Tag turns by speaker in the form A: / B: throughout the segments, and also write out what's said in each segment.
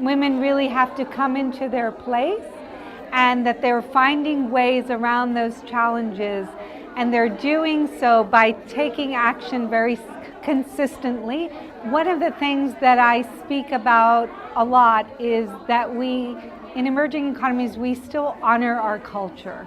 A: women really have to come into their place, and that they're finding ways around those challenges, and they're doing so by taking action very consistently. One of the things that I speak about a lot is that we, in emerging economies, we still honor our culture.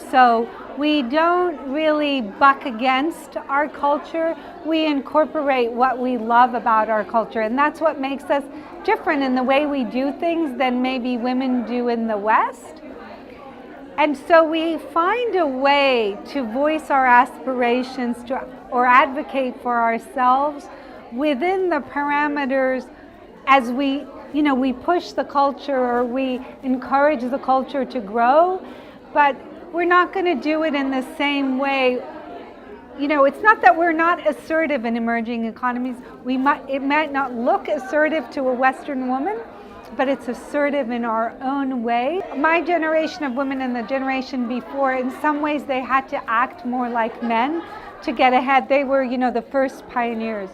A: So we don't really buck against our culture. We incorporate what we love about our culture, and that's what makes us different in the way we do things than maybe women do in the West. And so we find a way to voice our aspirations or advocate for ourselves within the parameters as we push the culture or we encourage the culture to grow, but we're not going to do it in the same way. It's not that we're not assertive in emerging economies. It might not look assertive to a Western woman, but it's assertive in our own way. My generation of women and the generation before, in some ways they had to act more like men to get ahead. They were, the first pioneers.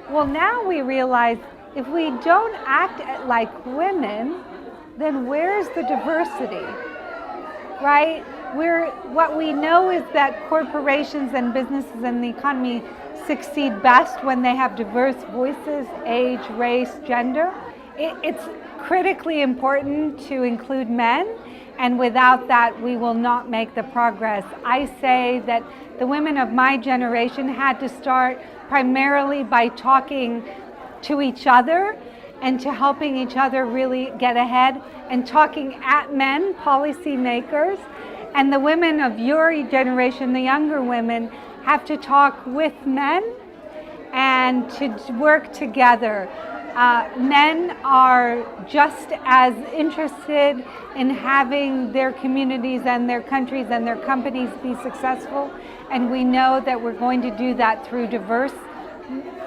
A: Well, now we realize if we don't act like women, then where's the diversity? Right? What we know is that corporations and businesses and the economy succeed best when they have diverse voices, age, race, gender. It's critically important to include men, and without that we will not make the progress. I say that the women of my generation had to start primarily by talking to each other and to helping each other really get ahead and talking at men, policymakers. And the women of your generation, the younger women, have to talk with men and to work together. Men are just as interested in having their communities and their countries and their companies be successful, and we know that we're going to do that through diverse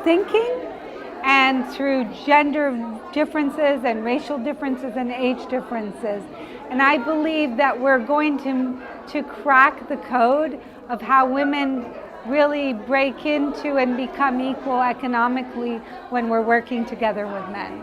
A: thinking and through gender differences and racial differences and age differences. And I believe that we're going to crack the code of how women really break into and become equal economically when we're working together with men.